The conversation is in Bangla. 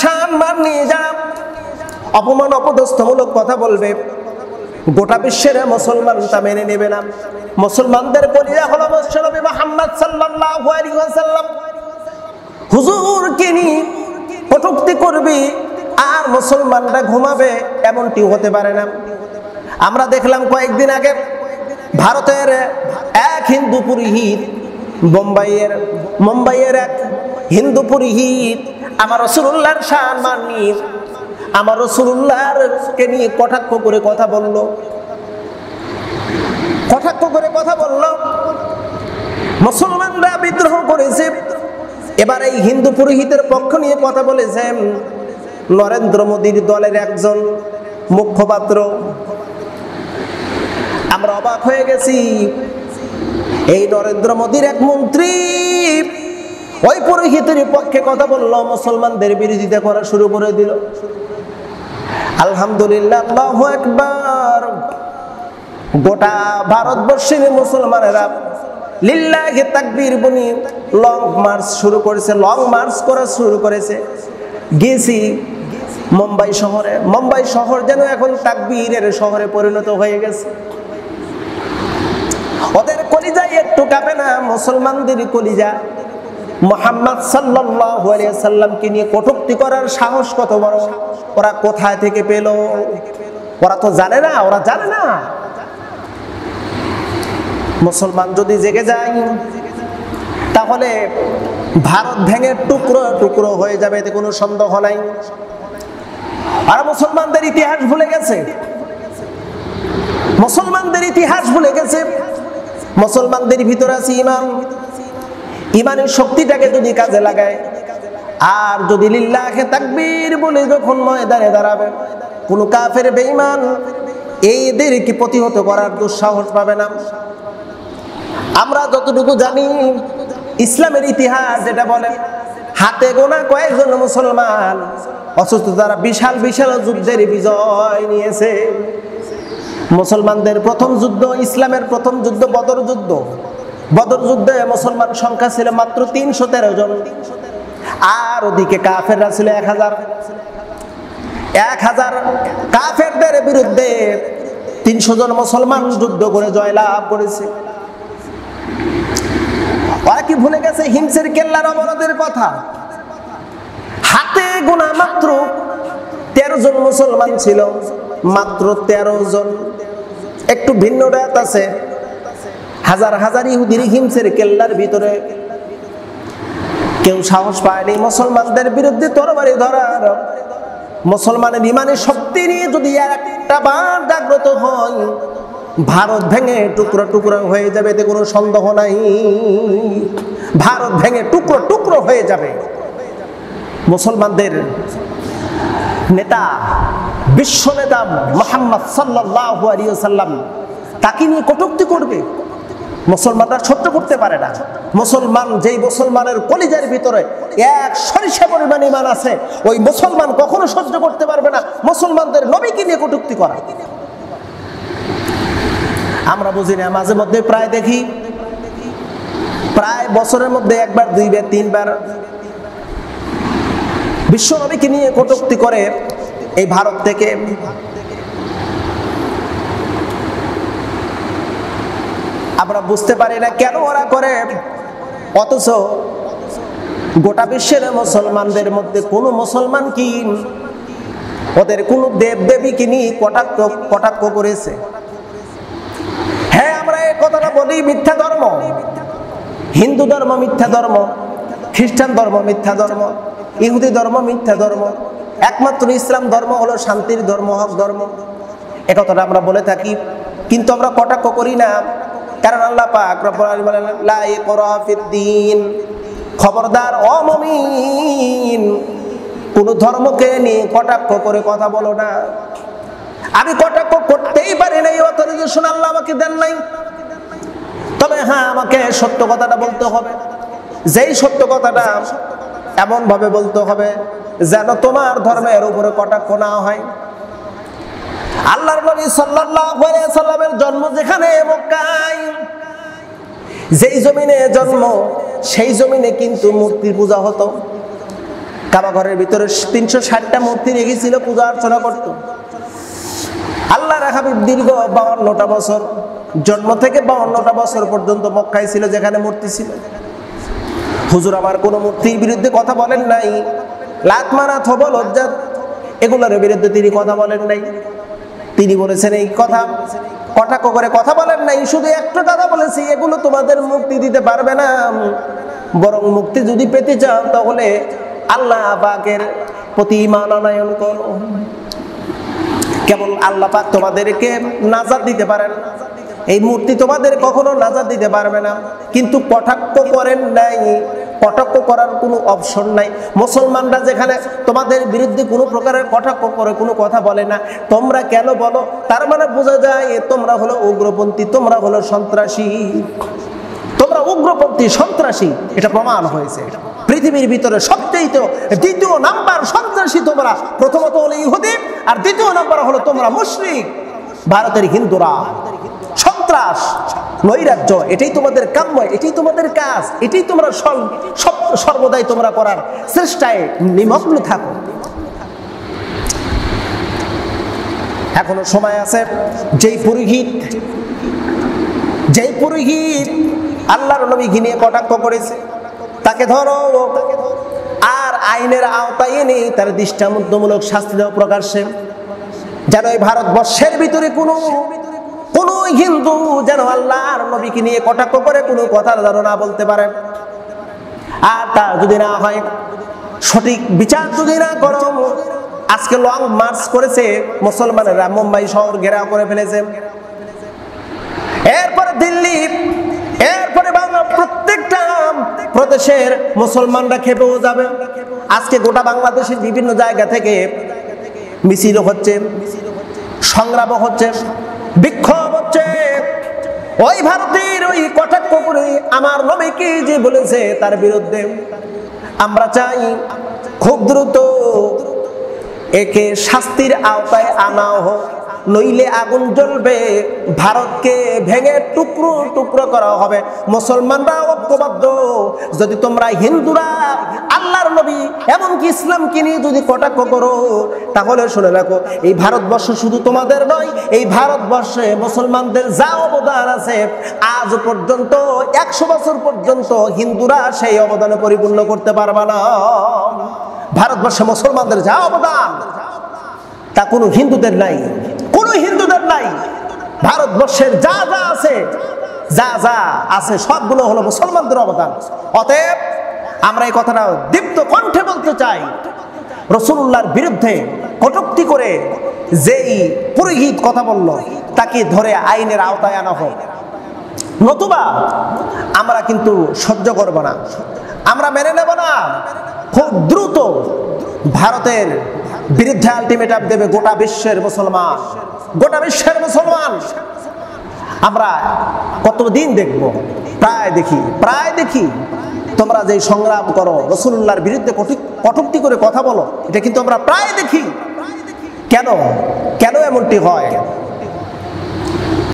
সম্মান নিয়ে যা অপমান অপদস্থমূলক কথা বলবে, গোটা বিশ্বের মুসলমান তা মেনে নেবে না। মুসলমানদের কলিজা হলো বিশ্বনবী মুহাম্মদ সাল্লাল্লাহু আলাইহি ওয়াসাল্লাম। হুজুরকে নিয়ে কটূক্তি করবি আর মুসলমানরা ঘুমাবে, এমনটি হতে পারে না। আমরা দেখলাম কয়েকদিন আগে ভারতের এক হিন্দু পুরোহিত, মুম্বাইয়ের এক হিন্দু পুরোহিত আমার রাসূলুল্লাহর সম্মান নিয়ে, আমার রাসূলুল্লাহকে নিয়ে কটাক্ষ করে কথা বলল, মুসলমানরা বিদ্রোহ করেছে। এবার এই হিন্দু পুরোহিতের পক্ষ নিয়ে কথা বলেছেন নরেন্দ্র মোদীর দলের একজন মুখপাত্র। আমরা অবাক হয়ে গেছি, এই নরেন্দ্র মোদীর এক মন্ত্রী ওই পুরোহিতের পক্ষে কথা বলল, মুসলমানদের বিরোধিতা করা শুরু করে দিল। আলহামদুলিল্লাহ, আল্লাহু আকবার। গোটা ভারতবর্ষের মুসলমানেরা লিল্লাহি তাকবীর বলি লং মার্চ করা শুরু করেছে। গেছি মুম্বাই শহরে, মুম্বাই শহর যেন এখন তাকবীরের শহরে পরিণত হয়ে গেছে। ওদের কলিজায় একটু কাঁপে না, মুসলমানদের কলিজা। মুহাম্মদ সাল্লাল্লাহু আলাইহি সাল্লামকে নিয়ে কটূক্তি করার সাহস কত বড়, ওরা কোথায় থেকে পেল? ওরা তো জানে না। মুসলমান যদি জেগে যায় তাহলে ভারত ভেঙে টুকরো টুকরো হয়ে যাবে, এতে কোনো সন্দেহ নাই। আর মুসলমানদের ইতিহাস ভুলে গেছে, মুসলমানদের ভিতরে আছে ঈমান। ঈমানের শক্তিটাকে যদি কাজে লাগায় আর যদি লিল্লাহি তাকবীর বলে যখন ময়দানে দাঁড়াবে, কোন কাফের বেঈমান এদেরকে প্রতিহত করার দুঃসাহস পাবে না। আমরা যতটুকু জানি ইসলামের ইতিহাস যেটা বলে, হাতে গোনা কয়েকজন মুসলমান অথচ তারা বিশাল বিশাল যুদ্ধের বিজয় নিয়েছে। মুসলমানদের প্রথম যুদ্ধ, ইসলামের প্রথম যুদ্ধ বদর যুদ্ধ। বদর যুদ্ধে মুসলমান সংখ্যা ছিল মাত্র 313 জন, আর ওদিকে কাফেররা ছিল 1000। কাফেরদের বিরুদ্ধে 300 জন মুসলমান যুদ্ধ করে জয়লাভ করেছে। ওরা কি ভুলে গেছে হিমসের কেল্লার অবরোধের কথা? হাতে গোনা মাত্র 13 জন মুসলমান ছিল, মাত্র 13 জন। একটু ভিন্ন রাত আছে, হাজার হাজার ইহুদির হিমসের কেল্লার ভিতরে কেউ সাহস পায়নি মুসলমানদের বিরুদ্ধে তরবারি ধরার। মুসলমানের ইমানের শক্তি নিয়ে যদি একটা বার জাগ্রত হয়, ভারত ভেঙে টুকরো টুকরো হয়ে যাবে, এতে কোনো সন্দেহ নাই। ভারত ভেঙে টুকরো টুকরো হয়ে যাবে। মুসলমানদের নেতা, বিশ্ব নেতা মুহাম্মদ সাল্লাল্লাহু আলাইহি ওয়াসাল্লাম, তাকে নিয়ে কটূক্তি করবে, মুসলমানরা সহ্য করতে পারে না। যেই মুসলমানের কলিজার ভিতরে এক সরিষা পরিমাণ ঈমান আছে, ওই মুসলমান কখনো সহ্য করতে পারবে না মুসলমানদের নবীকে নিয়ে কটূক্তি করা। আমরা বুঝি না, মাঝে মধ্যে প্রায় দেখি, প্রায় বছরের মধ্যে একবার, দুইবার, তিনবার বিশ্ব নবীকে নিয়ে কটূক্তি করে এই ভারত থেকে। আমরা বুঝতে পারি না কেন ওরা করে, অথচ গোটা বিশ্বের মুসলমানদের মধ্যে কোন মুসলমান কি ওদের কোন দেব দেবীকে নিয়ে কটাক্ষ করেছে? হ্যাঁ, আমরা এই কথাটা বলি, মিথ্যা ধর্ম, হিন্দু ধর্ম মিথ্যা ধর্ম, খ্রিস্টান ধর্ম মিথ্যা ধর্ম, ইহুদি ধর্ম মিথ্যা ধর্ম, একমাত্র ইসলাম ধর্ম হলো শান্তির ধর্ম, হক ধর্ম। এ কথাটা আমরা বলে থাকি, কিন্তু আমরা কটাক্ষ করি না। কারণ আল্লাহ পাক রব্বুল আলামিন বলেন, লা ইকরাহা ফিদ্দীন, খবরদার ও মুমিন, কোন ধর্মকে নিয়ে কটাক্ষ করে কথা বলো না। আমি কটাক্ষ করতেই পারি না, এই অথরিটেশন আল্লাহ আমাকে দেন নাই। তবে হ্যাঁ, আমাকে সত্য কথাটা বলতে হবে। যেই সত্য কথাটা এমন ভাবে বলতে হবে যেন তোমার ধর্মের উপরে কটাক্ষ না হয়। আল্লাহর নবী সাল্লাল্লাহু আলাইহি সাল্লামের জন্ম যেখানে মক্কায়, যেই জমিনে জন্ম সেই জমিনে কিন্তু মূর্তি পূজা হতো। কাবা ঘরের ভিতরে 360টা মূর্তি রেখেছিল, পূজা অর্চনা করত। আল্লাহর হাবিব দীর্ঘ 52টা বছর, জন্ম থেকে 52টা বছর পর্যন্ত মক্কায় ছিল, যেখানে মূর্তি ছিল। হুজুর আমার কোনো মূর্তির বিরুদ্ধে কথা বলেন নাই, লাত মানাত হবল লজ্জাত এগুলোর বিরুদ্ধে তিনি কথা বলেন নাই। তিনি বলেছেন এই কথা কটাক্ষ করে কথা বলেন নাই, শুধু একটা কথা বলেছি, এগুলো তোমাদের মুক্তি দিতে পারবে না, বরং মুক্তি যদি পেতে চাও তাহলে আল্লাহ পাকের প্রতি ঈমান আনয়ন করো। কেবল আল্লাহ পাক তোমাদেরকে নাজাত দিতে পারেন, এই মূর্তি তোমাদের কখনো নাজাত দিতে পারবে না। কিন্তু কটাক্ষ করেন নাই, কটাক্ষ করার কোনো অপশন নাই। মুসলমানরা যেখানে তোমাদের বিরুদ্ধে কোনো প্রকারের কটাক্ষ করে কোনো কথা বলে না, তোমরা কেন বলো? তার মানে বোঝা যায় তোমরা হলো উগ্রপন্থী, তোমরা হলো সন্ত্রাসী, তোমরা উগ্রপন্থী সন্ত্রাসী। এটা প্রমাণ হয়েছে। পৃথিবীর ভিতরে সবচেয়ে দ্বিতীয় নাম্বার সন্ত্রাসী তোমরা, প্রথমত হলো ইহুদি, আর দ্বিতীয় নাম্বার হলো তোমরা মুশরিক, ভারতের হিন্দুরা। সন্ত্রাস, নৈরাজ্য, এটাই তোমাদের কাম্য, এটাই তোমাদের কাজ, এটাই তোমরা সর্বদাই তোমরা করার চেষ্টায় নিমগ্ন থাকো। এখনো সময় আছে। যেই পুরোহিত আল্লাহর নবীকে নিয়ে কটাক্ষ করেছে, তাকে ধরো আর আইনের আওতায় এনে তার দৃষ্টান্তমূলক শাস্তি দেওয়া প্রকাশ্যে, যেন এই ভারতবর্ষের ভিতরে কোনো হিন্দু যেন আল্লাহর নবীকে নিয়ে কটাক্ষ করে কোনো কথা যেন না বলতে পারে। আর তা যদি না হয়, সঠিক বিচার যদি না করো, আজকে লং মার্চ করেছে মুসলমানেরা, মুম্বাই শহর ঘেরাও করে ফেলেছে, এরপরে দিল্লি, এরপরে বাংলা, প্রত্যেকটা প্রদেশের মুসলমানরা খেপেও যাবে। আজকে গোটা বাংলাদেশের বিভিন্ন জায়গা থেকে মিছিল হচ্ছে, সংগ্রাম হচ্ছে, বিক্ষোভ হচ্ছে। ওই ভারতের ওই কটাক্ষ করে আমার নবীকে যে বলেছে তার বিরুদ্ধে আমরা চাই খুব দ্রুত একে শাস্তির আওতায় আনা হোক, নইলে আগুন জ্বলবে, ভারতকে ভেঙে টুকরো টুকরো করা হবে। মুসলমানরা ঐক্যবদ্ধ। যদি তোমরা হিন্দুরা আল্লাহর নবী এমনকি ইসলামকে নিয়ে যদি কটাক্ষ করো, তাহলে শুনে রাখো, এই ভারতবর্ষ শুধু তোমাদের নয়, এই ভারতবর্ষে মুসলমানদের যা অবদান আছে, আজ পর্যন্ত 100 বছর পর্যন্ত হিন্দুরা সেই অবদানে পরিপূর্ণ করতে পারবে না। ভারতবর্ষে মুসলমানদের যা অবদান তা কোনো হিন্দুদের নাই, কোনো হিন্দুদের নাই। ভারতবর্ষের যা যা আছে সবগুলো হলো মুসলমানদের অবদান। অতএব আমরা এই কথাটা দীপ্ত কণ্ঠে বলতে চাই, রাসূলুল্লাহর বিরুদ্ধে কটূক্তি করে যেই পুরোহিত কথা বলল, তাকে ধরে আইনের আওতায় আনা হোক, নতুবা আমরা কিন্তু সহ্য করব না, আমরা মেনে নেব না। খুব দ্রুত ভারতের বিরুদ্ধে আলটিমেটাম দেবে গোটা বিশ্বের মুসলমান, গোটা বিশ্বের মুসলমান। আমরা কতদিন দেখব? প্রায় দেখি তোমরা যে সংগ্রাম করো, রাসূলুল্লাহর বিরুদ্ধে কটূক্তি করে কথা বলো, এটা কিন্তু আমরা প্রায় দেখি। কেন এমনটি হয়?